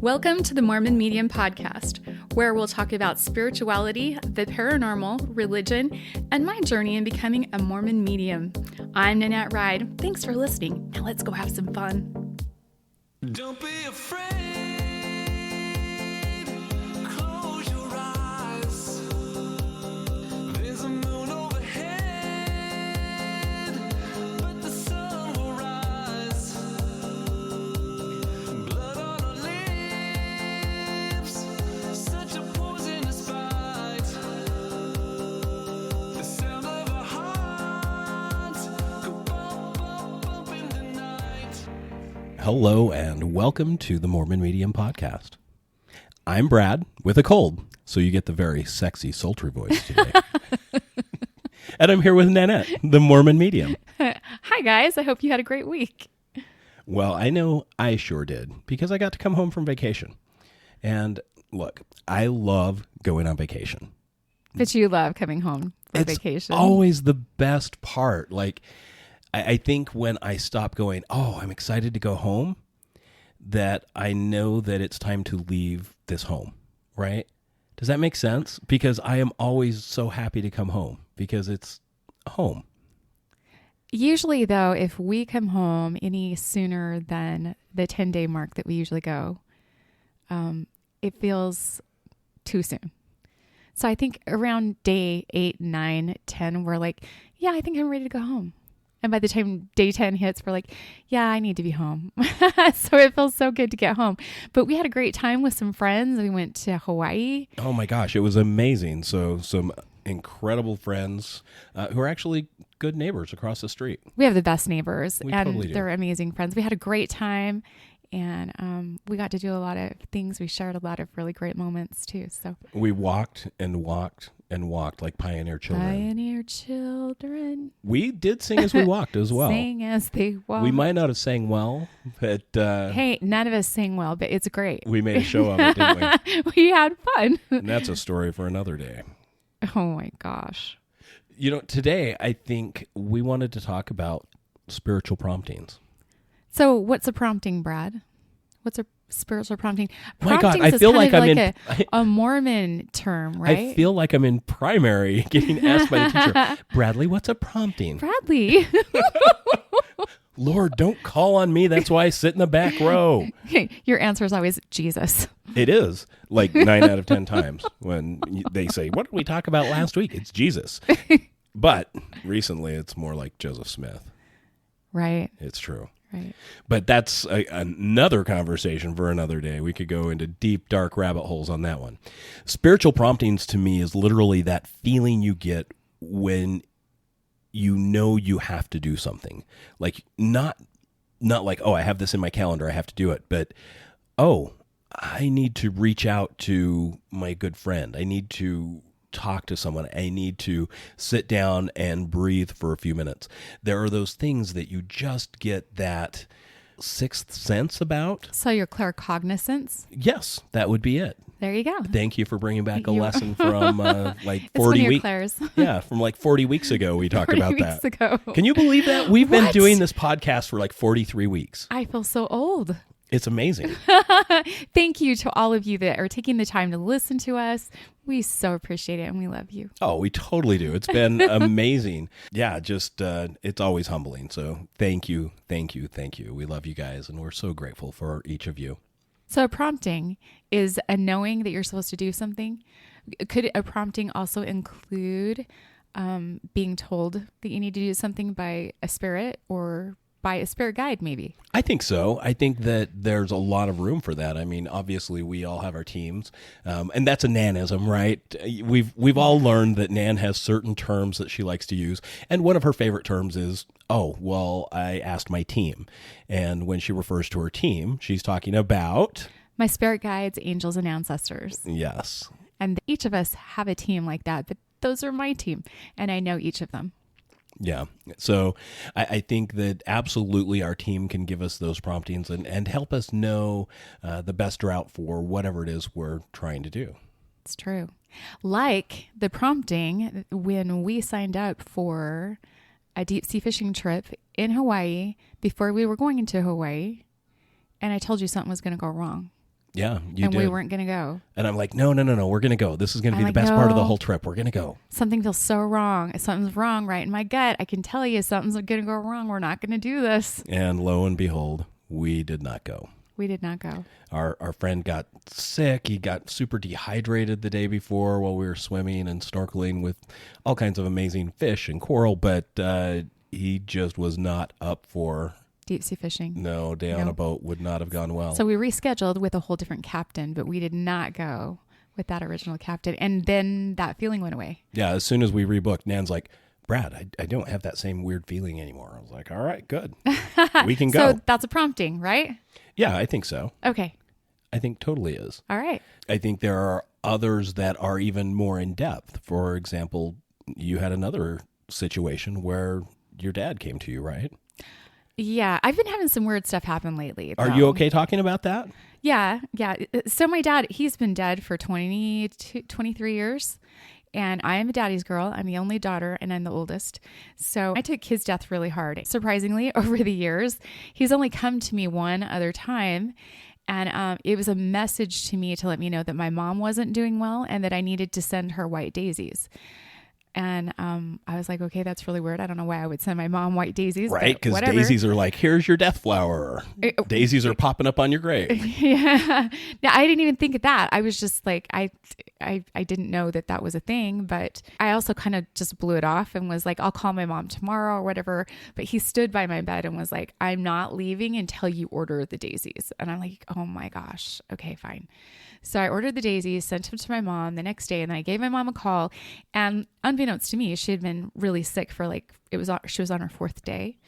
Welcome to the Mormon Medium Podcast, where we'll talk about spirituality, the paranormal, religion, and my journey in becoming a Mormon medium. I'm Nanette Ride. Thanks for listening. Now let's go have some fun. Don't be afraid. Close your eyes. There's a moon overhead, but the sun will rise. Blood on our lips, such a poisonous bite. The sound of our hearts go bump, bump, bump in the night. Hello and welcome to the Mormon Medium Podcast. I'm Brad with a cold, so you get the very sexy, sultry voice today. And I'm here with Nanette, the Mormon Medium. Hi, guys. I hope you had a great week. Well, I know I sure did, because I got to come home from vacation. And look, I love going on vacation. But you love coming home for vacation. Always the best part. Like, I think when I stop going, I'm excited to go home, that I know that it's time to leave this home, right? Does that make sense? Because I am always so happy to come home because it's home. Usually, though, if we come home any sooner than the 10-day mark that we usually go, it feels too soon. So I think around day 8, 9, 10, we're like, yeah, I think I'm ready to go home. And by the time day 10 hits, we're like, yeah, I need to be home. So it feels so good to get home. But we had a great time with some friends. We went to Hawaii. Oh my gosh, it was amazing. So some incredible friends who are actually good neighbors across the street. We have the best neighbors, We and totally do. they're amazing friends. We had a great time, and we got to do a lot of things. We shared a lot of really great moments too. So We walked and walked and walked like pioneer children. pioneer children We did sing as we walked as well. sing as they walk. We might not have sang well, but Hey, none of us sing well, but it's great. we made a show of it, didn't we? We had fun. And that's a story for another day. Oh my gosh. You know, today I think we wanted to talk about spiritual promptings. So what's a prompting, Brad? What's a spiritual prompting? My God, Promptings I is feel kind like of I'm like in- a Mormon term, right? I feel like I'm in primary getting asked by the teacher, Bradley, what's a prompting? Bradley. Lord, don't call on me. That's why I sit in the back row. Your answer is always Jesus. It is like 9 out of 10 times when they say, what did we talk about last week? It's Jesus. But recently it's more like Joseph Smith. Right. It's true. Right. But that's another conversation for another day. We could go into deep, dark rabbit holes on that one. Spiritual promptings to me is literally that feeling you get when you know you have to do something. Like not like, I have this in my calendar, I have to do it. But, I need to reach out to my good friend. I need to talk to someone. I need to sit down and breathe for a few minutes. There are those things that you just get that sixth sense about. So your claircognizance. Yes, that would be it. There you go. Thank you for bringing back a lesson from like It's one of 40 your weeks. Clairs. Yeah, from like 40 weeks ago we talked 40 about weeks that. ago. Can you believe that? We've been What? doing this podcast for like 43 weeks. I feel so old. It's amazing. Thank you to all of you that are taking the time to listen to us. We so appreciate it and we love you. Oh, we totally do. It's been amazing. Yeah, just it's always humbling. So thank you, thank you, thank you. We love you guys, and we're so grateful for each of you. So a prompting is a knowing that you're supposed to do something. Could a prompting also include being told that you need to do something by a spirit or by a spirit guide, maybe? I think so. I think that there's a lot of room for that. I mean, obviously, we all have our teams, and that's a Nanism, right? We've all learned that Nan has certain terms that she likes to use, and one of her favorite terms is, I asked my team. And when she refers to her team, she's talking about... My spirit guides, angels, and ancestors. Yes. And each of us have a team like that, but those are my team, and I know each of them. Yeah. So I think that absolutely our team can give us those promptings and help us know the best route for whatever it is we're trying to do. It's true. Like the prompting when we signed up for a deep sea fishing trip in Hawaii before we were going into Hawaii, and I told you something was going to go wrong. Yeah, you and did. we weren't going to go. And I'm like, no, we're going to go. This is going to I'm be like, the best part of the no. whole trip. We're going to go. Something feels so wrong. Something's wrong right in my gut. I can tell you something's going to go wrong. We're not going to do this. And lo and behold, we did not go. We did not go. Our friend got sick. He got super dehydrated the day before while we were swimming and snorkeling with all kinds of amazing fish and coral, but he just was not up for... Deep sea fishing. No, day on a boat would not have gone well. So we rescheduled with a whole different captain, but we did not go with that original captain. And then that feeling went away. Yeah, as soon as we rebooked, Nan's like, Brad, I don't have that same weird feeling anymore. I was like, all right, good. We can go. So that's a prompting, right? Yeah, I think so. Okay. I think totally is. All right. I think there are others that are even more in depth. For example, you had another situation where your dad came to you, right? Yeah. I've been having some weird stuff happen lately. Are though. you okay talking about that? Yeah. Yeah. So my dad, he's been dead for 23 years. And I am a daddy's girl. I'm the only daughter and I'm the oldest. So I took his death really hard. Surprisingly, over the years, he's only come to me one other time. And it was a message to me to let me know that my mom wasn't doing well and that I needed to send her white daisies. And I was like, okay, that's really weird. I don't know why I would send my mom white daisies. Right, because daisies are like, here's your death flower. Daisies are popping up on your grave. Yeah. No, I didn't even think of that. I was just like, I didn't know that that was a thing, but I also kind of just blew it off and was like, I'll call my mom tomorrow or whatever. But he stood by my bed and was like, I'm not leaving until you order the daisies. And I'm like, oh my gosh. Okay, fine. So I ordered the daisies, sent them to my mom the next day, and then I gave my mom a call. And unbeknownst to me, she had been really sick for she was on her 4th day.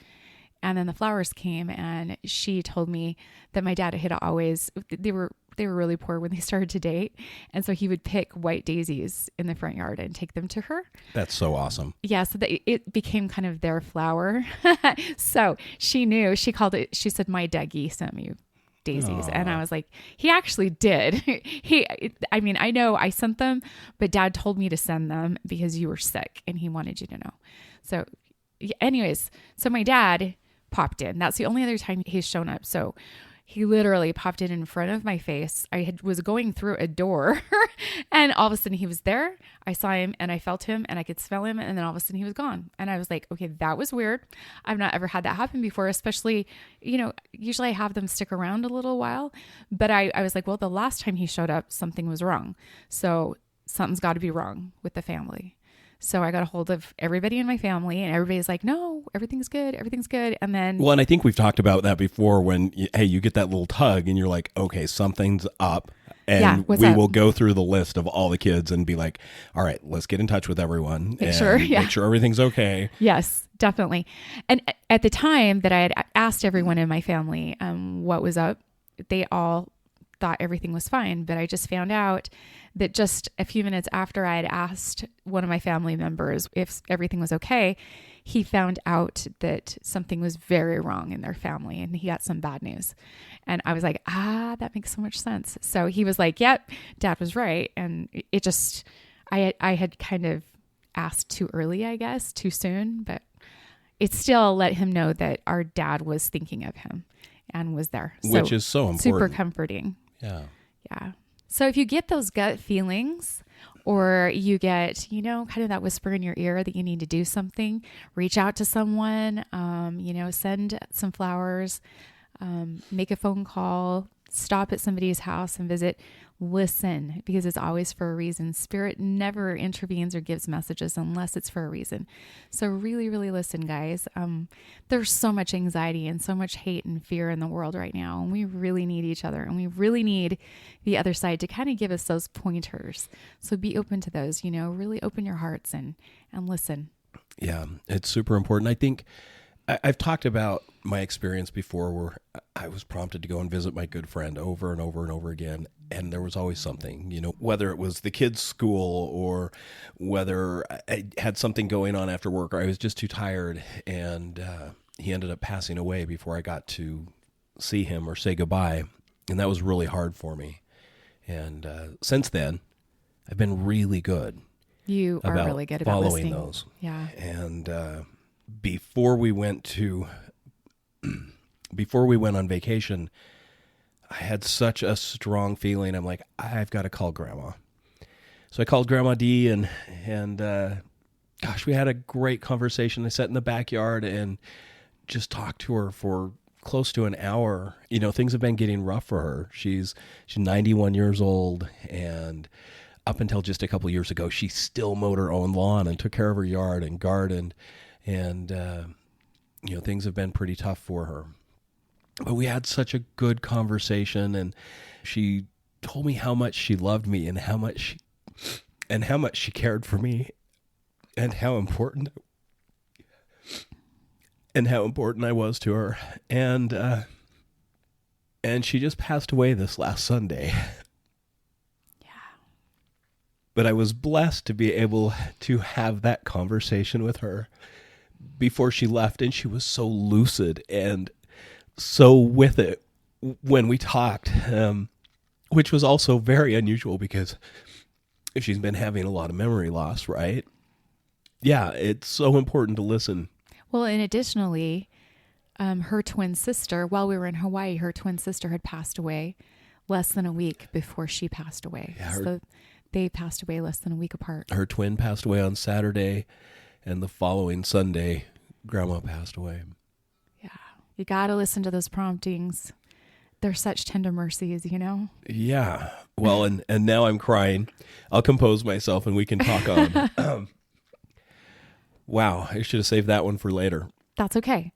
And then the flowers came, and she told me that my dad had always, they were really poor when they started to date. And so he would pick white daisies in the front yard and take them to her. That's so awesome. Yeah. So it became kind of their flower. So she knew, she called it, she said, my Dougie sent me daisies. And I was like, he actually did. I know I sent them, but Dad told me to send them because you were sick and he wanted you to know. So anyways, so my dad popped in. That's the only other time he's shown up. So he literally popped in front of my face. Was going through a door and all of a sudden he was there. I saw him and I felt him and I could smell him. And then all of a sudden he was gone. And I was like, okay, that was weird. I've not ever had that happen before, especially, usually I have them stick around a little while, but I was like, well, the last time he showed up, something was wrong. So something's got to be wrong with the family. So I got a hold of everybody in my family and everybody's like, no, everything's good. Everything's good. And then, well, and I think we've talked about that before when, you get that little tug and you're like, okay, something's up. And we will go through the list of all the kids and be like, all right, let's get in touch with everyone. Make sure everything's okay. Yes, definitely. And at the time that I had asked everyone in my family what was up, they all thought everything was fine. But I just found out that just a few minutes after I had asked one of my family members if everything was okay, he found out that something was very wrong in their family and he got some bad news. And I was like, that makes so much sense. So he was like, yep, Dad was right. And it just, I had kind of asked too early, I guess, too soon, but it still let him know that our dad was thinking of him and was there. Which is so important. Super comforting. Yeah. Yeah. So if you get those gut feelings or you get, kind of that whisper in your ear that you need to do something, reach out to someone, send some flowers, make a phone call, stop at somebody's house and visit, listen, because it's always for a reason. Spirit never intervenes or gives messages unless it's for a reason. So really, really listen, guys. There's so much anxiety and so much hate and fear in the world right now. And we really need each other and we really need the other side to kind of give us those pointers. So be open to those, really open your hearts and listen. Yeah, it's super important. I think I've talked about my experience before where I was prompted to go and visit my good friend over and over and over again. And there was always something, whether it was the kids' school or whether I had something going on after work or I was just too tired. And he ended up passing away before I got to see him or say goodbye. And that was really hard for me. And since then, I've been really good. You are really good about following listening. Those. Yeah. And before we went on vacation, I had such a strong feeling. I'm like, I've got to call Grandma. So I called Grandma D, and gosh, we had a great conversation. I sat in the backyard and just talked to her for close to an hour. You know, things have been getting rough for her. She's 91 years old, and up until just a couple of years ago, she still mowed her own lawn and took care of her yard and gardened. And, you know, things have been pretty tough for her. But we had such a good conversation, and she told me how much she loved me and how much she cared for me, and how important I was to her. And she just passed away this last Sunday. But I was blessed to be able to have that conversation with her before she left, and she was so lucid and so with it when we talked, which was also very unusual because she's been having a lot of memory loss, right? Yeah, it's so important to listen. Well, and additionally, her twin sister, while we were in Hawaii, her twin sister had passed away less than a week before she passed away. Yeah, So they passed away less than a week apart. Her twin passed away on Saturday, and the following Sunday, Grandma passed away. Yeah. You got to listen to those promptings. They're such tender mercies, you know? Yeah. Well, and now I'm crying. I'll compose myself and we can talk on. Wow, I should have saved that one for later. That's okay.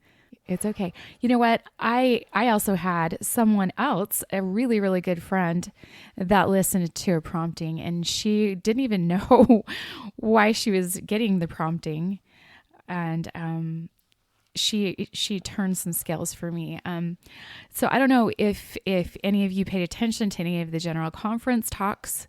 It's okay. You know what? I also had someone else, a really, really good friend, that listened to a prompting, and she didn't even know why she was getting the prompting. And she turned some scales for me. So I don't know if any of you paid attention to any of the General Conference talks,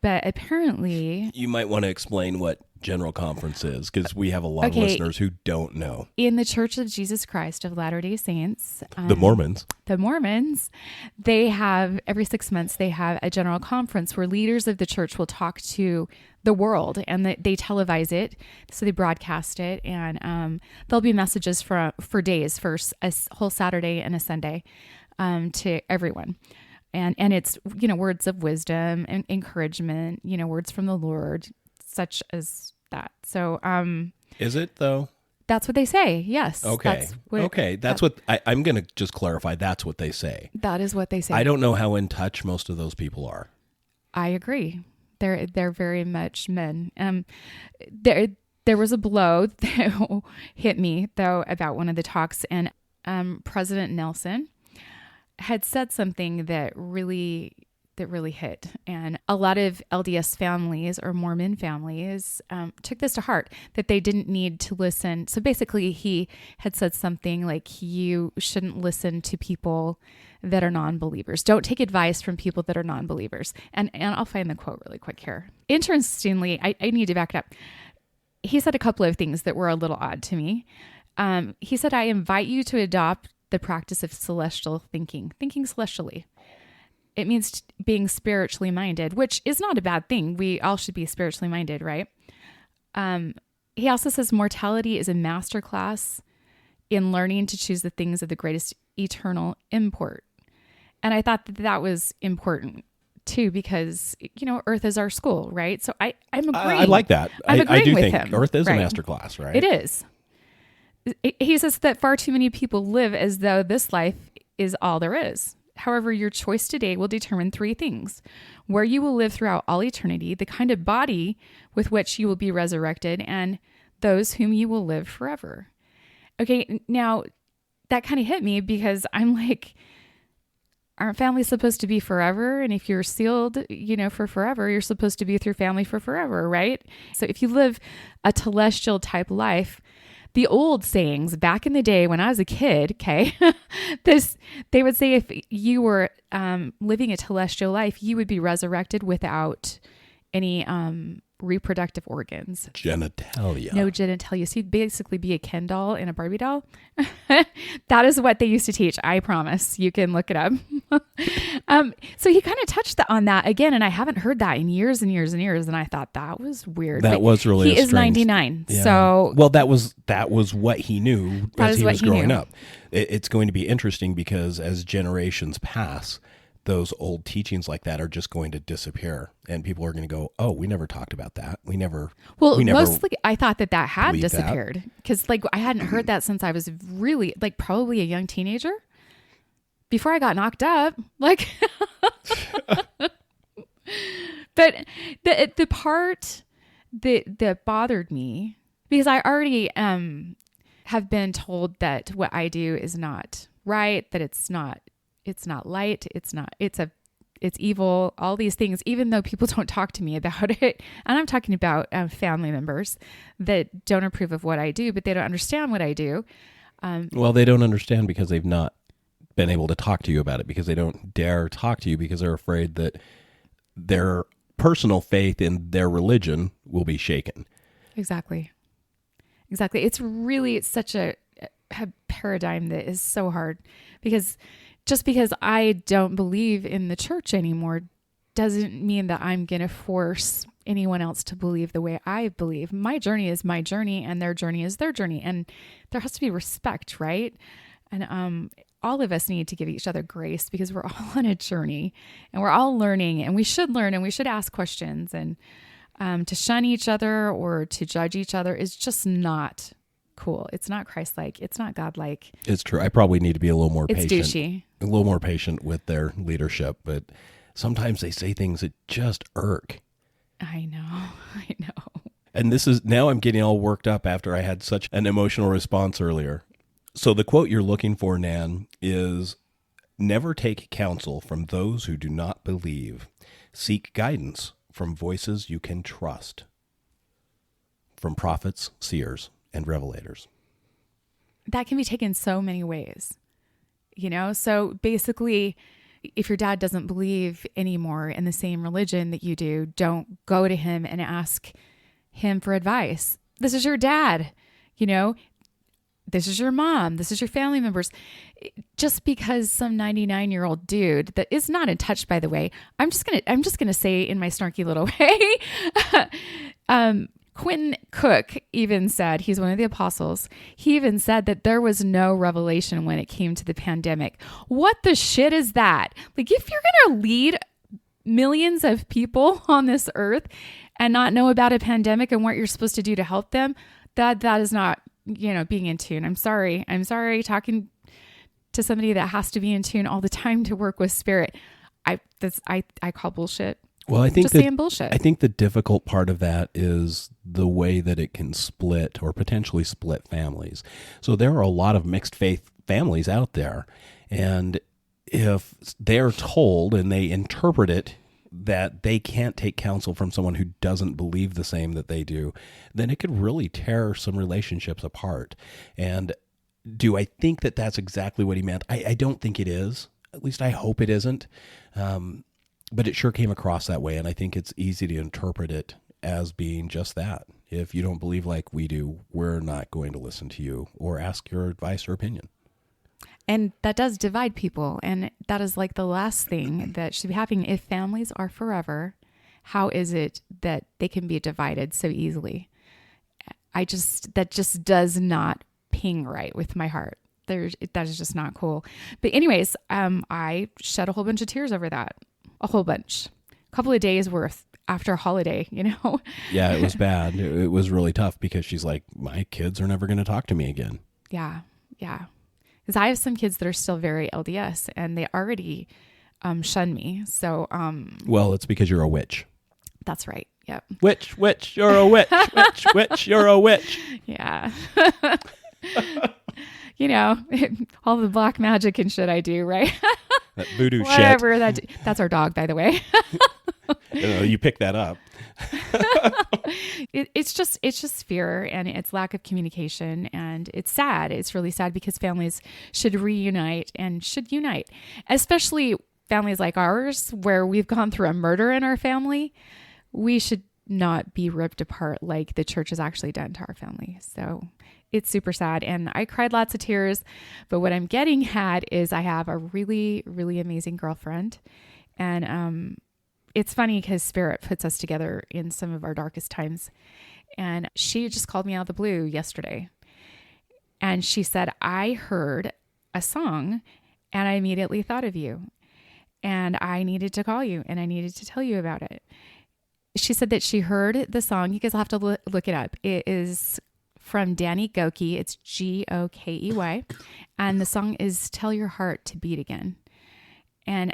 but apparently... You might want to explain what General Conference is, because we have a lot of listeners who don't know. In the Church of Jesus Christ of Latter-day Saints... the Mormons. The Mormons, they have, every 6 months, they have a General Conference where leaders of the church will talk to the world, and they televise it, so they broadcast it, and there'll be messages for days, for a whole Saturday and a Sunday, to everyone. And it's, you know, words of wisdom and encouragement, you know, words from the Lord, such as that. So, is it though? That's what they say. Yes. Okay. That's what I'm going to just clarify. That's what they say. That is what they say. I don't know how in touch most of those people are. I agree. They're very much men. There was a blow that hit me though about one of the talks, and President Nelson had said something that really hit. And a lot of LDS families or Mormon families took this to heart, that they didn't need to listen. So basically he had said something like, you shouldn't listen to people that are non-believers. Don't take advice from people that are non-believers. And I'll find the quote really quick here. Interestingly, I need to back it up. He said a couple of things that were a little odd to me. He said, I invite you to adopt the practice of celestial thinking celestially. It means being spiritually minded, which is not a bad thing. We all should be spiritually minded, right? He also says mortality is a masterclass in learning to choose the things of the greatest eternal import. And I thought that was important too, because, you know, Earth is our school, right? So I'm agreeing. I like that. I'm agreeing I do with think him, Earth is right? a masterclass, right? It is. He says that far too many people live as though this life is all there is. However, your choice today will determine 3 things: where you will live throughout all eternity, the kind of body with which you will be resurrected, and those whom you will live forever. Okay, now that kind of hit me, because I'm like, aren't families supposed to be forever? And if you're sealed, you know, for forever, you're supposed to be with your family for forever, right? So if you live a telestial type life, the old sayings back in the day when I was a kid, okay, they would say if you were living a telestial life, you would be resurrected without any reproductive organs. Genitalia. No genitalia. So you'd basically be a Ken doll and a Barbie doll. That is what they used to teach. I promise. You can look it up. So he kind of touched on that again, and I haven't heard that in years and years and years. And I thought that was weird. That was really he is strange. 99. Yeah. So well, that was what he knew That as is he what was he growing knew. up. It's going to be interesting because as generations pass, those old teachings like that are just going to disappear, and people are going to go, "Oh, we never talked about that. We never." Mostly I thought that had believed that. disappeared because like I hadn't heard that since I was really like probably a young teenager before I got knocked up. Like, but the part that bothered me, because I already have been told that what I do is not right, that it's not light, it's evil, all these things, even though people don't talk to me about it. And I'm talking about family members that don't approve of what I do, but they don't understand what I do. Well, they don't understand because they've not been able to talk to you about it, because they don't dare talk to you because they're afraid that their personal faith in their religion will be shaken. Exactly. It's such a paradigm that is so hard, because just because I don't believe in the church anymore doesn't mean that I'm going to force anyone else to believe the way I believe. My journey is my journey, and their journey is their journey. And there has to be respect, right? And all of us need to give each other grace, because we're all on a journey and we're all learning, and we should learn and we should ask questions. And to shun each other or to judge each other is just not cool. It's not Christ-like. It's not God-like. It's true. I probably need to be a little more It's patient. douchey. A little more patient with their leadership, but sometimes they say things that just irk. I know. And now I'm getting all worked up after I had such an emotional response earlier. So the quote you're looking for, Nan, is, "Never take counsel from those who do not believe. Seek guidance from voices you can trust." From prophets, seers, and revelators. That can be taken so many ways, So basically, if your dad doesn't believe anymore in the same religion that you do, don't go to him and ask him for advice. This is your dad, this is your mom, this is your family members. Just because some 99-year-old dude that is not in touch, by the way, I'm just gonna say in my snarky little way, Quentin Cook even said, he's one of the apostles, he even said that there was no revelation when it came to the pandemic. What the shit is that? Like, if you're going to lead millions of people on this earth and not know about a pandemic and what you're supposed to do to help them, that is not, being in tune. I'm sorry talking to somebody that has to be in tune all the time to work with spirit. I call bullshit. Well, I think just saying bullshit. I think the difficult part of that is the way that it can split or potentially split families. So there are a lot of mixed faith families out there. And if they're told and they interpret it that they can't take counsel from someone who doesn't believe the same that they do, then it could really tear some relationships apart. And do I think that that's exactly what he meant? I don't think it is. At least I hope it isn't. But it sure came across that way, and I think it's easy to interpret it as being just that. If you don't believe like we do, we're not going to listen to you or ask your advice or opinion. And that does divide people, and that is like the last thing that should be happening. If families are forever, how is it that they can be divided so easily? That just does not ping right with my heart. That is just not cool. But anyways, I shed a whole bunch of tears over that. A whole bunch. A couple of days worth after a holiday, Yeah, it was bad. It was really tough because she's like, my kids are never going to talk to me again. Yeah. Because I have some kids that are still very LDS, and they already shun me. So, well, it's because you're a witch. That's right. Yep. Witch, you're a witch. Witch, you're a witch. Yeah. All the black magic and shit I do, right? That voodoo Whatever shit. That's our dog, by the way. You picked that up. It's just fear, and it's lack of communication, and it's sad. It's really sad, because families should reunite and should unite, especially families like ours where we've gone through a murder in our family. We should not be ripped apart like the church has actually done to our family. So it's super sad. And I cried lots of tears. But what I'm getting at is I have a really, really amazing girlfriend. And it's funny because Spirit puts us together in some of our darkest times. And she just called me out of the blue yesterday. And she said, I heard a song and I immediately thought of you. And I needed to call you and I needed to tell you about it. She said that she heard the song. You guys will have to look it up. It is from Danny Gokey. It's Gokey. And the song is Tell Your Heart to Beat Again. And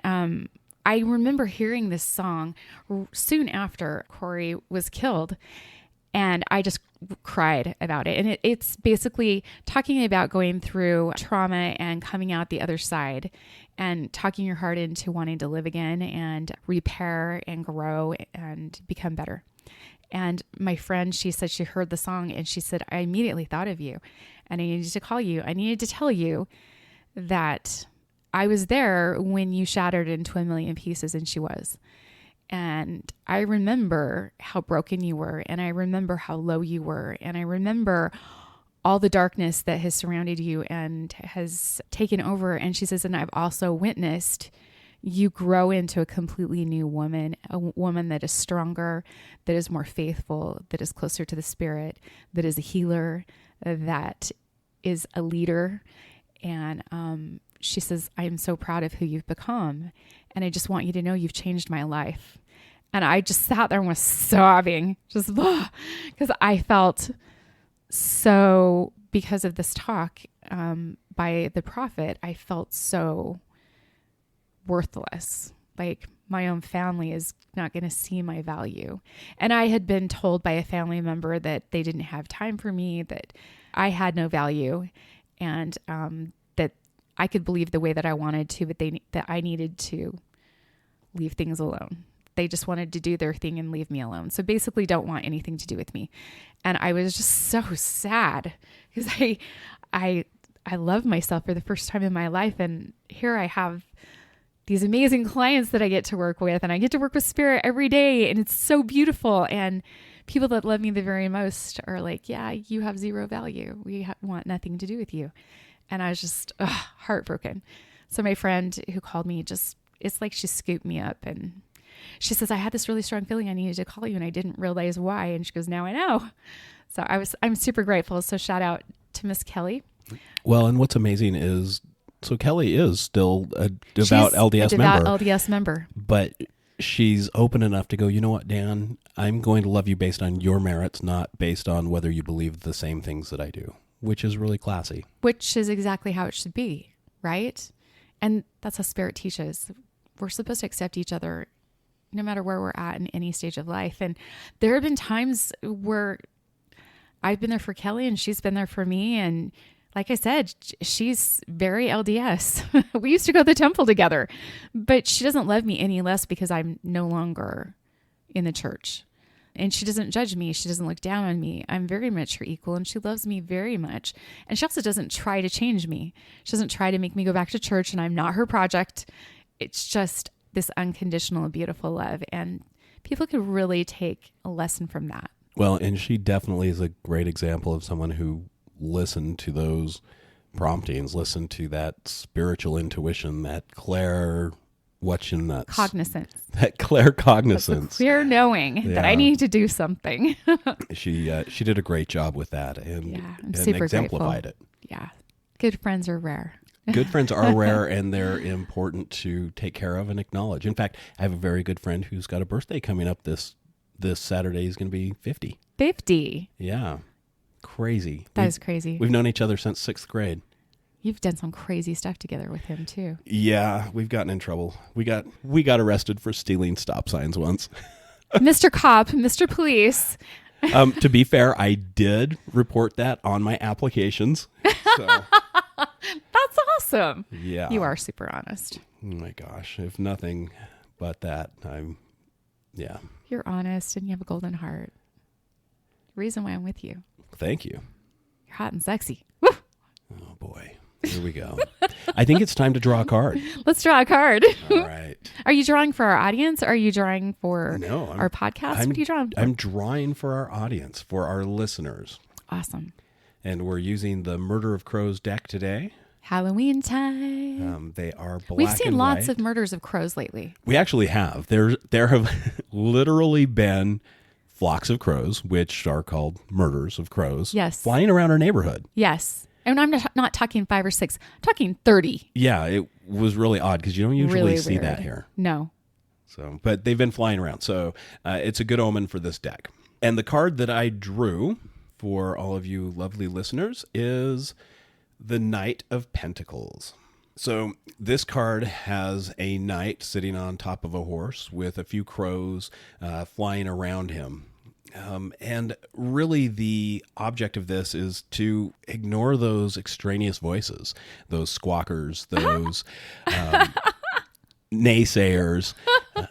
I remember hearing this song soon after Corey was killed. And I just cried about it. And it's basically talking about going through trauma and coming out the other side and talking your heart into wanting to live again and repair and grow and become better. And my friend, she said she heard the song and she said, I immediately thought of you and I needed to call you. I needed to tell you that I was there when you shattered into a million pieces, and she was. And I remember how broken you were, and I remember how low you were, and I remember all the darkness that has surrounded you and has taken over. And she says, and I've also witnessed you grow into a completely new woman, a woman that is stronger, that is more faithful, that is closer to the Spirit, that is a healer, that is a leader. And she says, I am so proud of who you've become. And I just want you to know you've changed my life. And I just sat there and was sobbing, just because I felt so, because of this talk by the prophet, I felt so worthless. Like my own family is not going to see my value. And I had been told by a family member that they didn't have time for me, that I had no value, and that I could believe the way that I wanted to, but that I needed to leave things alone. They just wanted to do their thing and leave me alone. So basically don't want anything to do with me. And I was just so sad because I love myself for the first time in my life. And here I have these amazing clients that I get to work with, and I get to work with Spirit every day. And it's so beautiful. And people that love me the very most are like, yeah, you have zero value. We want nothing to do with you. And I was just heartbroken. So my friend who called me, it's like she scooped me up, and she says, I had this really strong feeling I needed to call you and I didn't realize why. And she goes, now I know. So I'm super grateful. So shout out to Miss Kelly. Well, and what's amazing is, so Kelly is still a devout LDS member. LDS member. But she's open enough to go, you know what, Dan, I'm going to love you based on your merits, not based on whether you believe the same things that I do, which is really classy. Which is exactly how it should be, right? And that's how Spirit teaches. We're supposed to accept each other no matter where we're at in any stage of life. And there have been times where I've been there for Kelly and she's been there for me. And like I said, she's very LDS. We used to go to the temple together, but she doesn't love me any less because I'm no longer in the church. And she doesn't judge me. She doesn't look down on me. I'm very much her equal, and she loves me very much. And she also doesn't try to change me. She doesn't try to make me go back to church, and I'm not her project. It's just this unconditional, beautiful love. And people could really take a lesson from that. Well, and she definitely is a great example of someone who listened to those promptings, listened to that spiritual intuition, that Claire, watching that Cognizance. That Claire cognizance. Clear knowing that I need to do something. She did a great job with that, and, I'm super exemplified grateful. Yeah. Good friends are rare. Good friends are rare, and they're important to take care of and acknowledge. In fact, I have a very good friend who's got a birthday coming up this Saturday. He's going to be 50. 50? Yeah. Crazy. That is crazy. We've known each other since 6th grade. You've done some crazy stuff together with him, too. Yeah, we've gotten in trouble. We got arrested for stealing stop signs once. Mr. Cop, Mr. Police. To be fair, I did report that on my applications. So. That's awesome. Yeah. You are super honest. Oh my gosh. If nothing but that, yeah. You're honest and you have a golden heart. Reason why I'm with you. Thank you. You're hot and sexy. Woo! Oh boy. Here we go. I think it's time to draw a card. Let's draw a card. All right. Are you drawing for our audience or are you drawing for No, our podcast? What are you drawing for? I'm drawing for our audience, for our listeners. Awesome. And we're using the Murder of Crows deck today. Halloween time. They are black We've seen and lots white. of murders of crows lately. We actually have. There have literally been flocks of crows, which are called murders of crows, Yes. flying around our neighborhood. Yes. And I'm not talking 5 or 6. I'm talking 30. Yeah, it was really odd because you don't usually Really see weird. that here. No. So, but they've been flying around. So it's a good omen for this deck. And the card that I drew for all of you lovely listeners is the Knight of Pentacles. So this card has a knight sitting on top of a horse with a few crows flying around him. And really the object of this is to ignore those extraneous voices, those squawkers, those naysayers,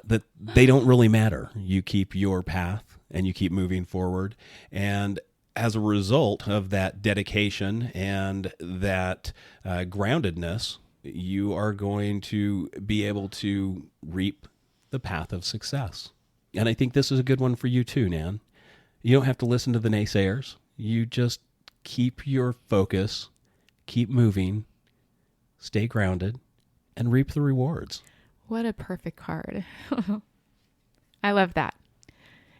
that they don't really matter. You keep your path and you keep moving forward. And as a result of that dedication and that groundedness, you are going to be able to reap the path of success. And I think this is a good one for you too, Nan. You don't have to listen to the naysayers. You just keep your focus, keep moving, stay grounded, and reap the rewards. What a perfect card. I love that.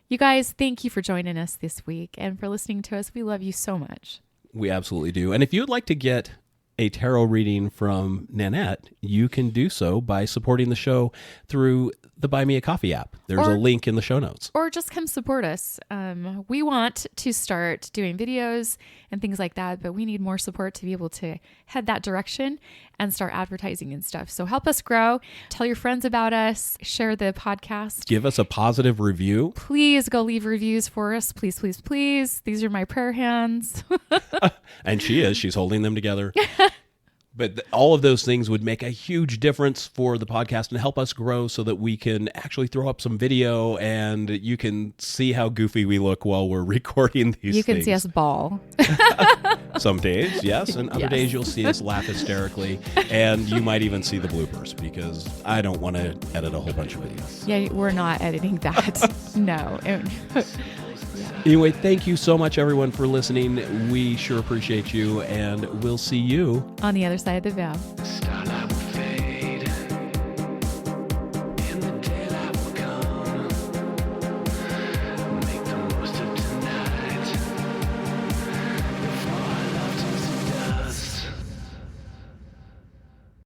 You guys, thank you for joining us this week and for listening to us. We love you so much. We absolutely do. And if you would like to get a tarot reading from Nanette, you can do so by supporting the show through the Buy Me a Coffee app. There's a link in the show notes. Or just come support us. We want to start doing videos and things like that, but we need more support to be able to head that direction and start advertising and stuff. So help us grow. Tell your friends about us. Share the podcast. Give us a positive review. Please go leave reviews for us. Please, please, please. These are my prayer hands. And she's holding them together. But all of those things would make a huge difference for the podcast and help us grow so that we can actually throw up some video and you can see how goofy we look while we're recording these things. You can see us bawl. Some days, yes. And other Yes. days you'll see us laugh hysterically. And you might even see the bloopers because I don't want to edit a whole bunch of videos. Yeah, we're not editing that. No. Anyway, thank you so much, everyone, for listening. We sure appreciate you, and we'll see you On the other side of the veil. Stop.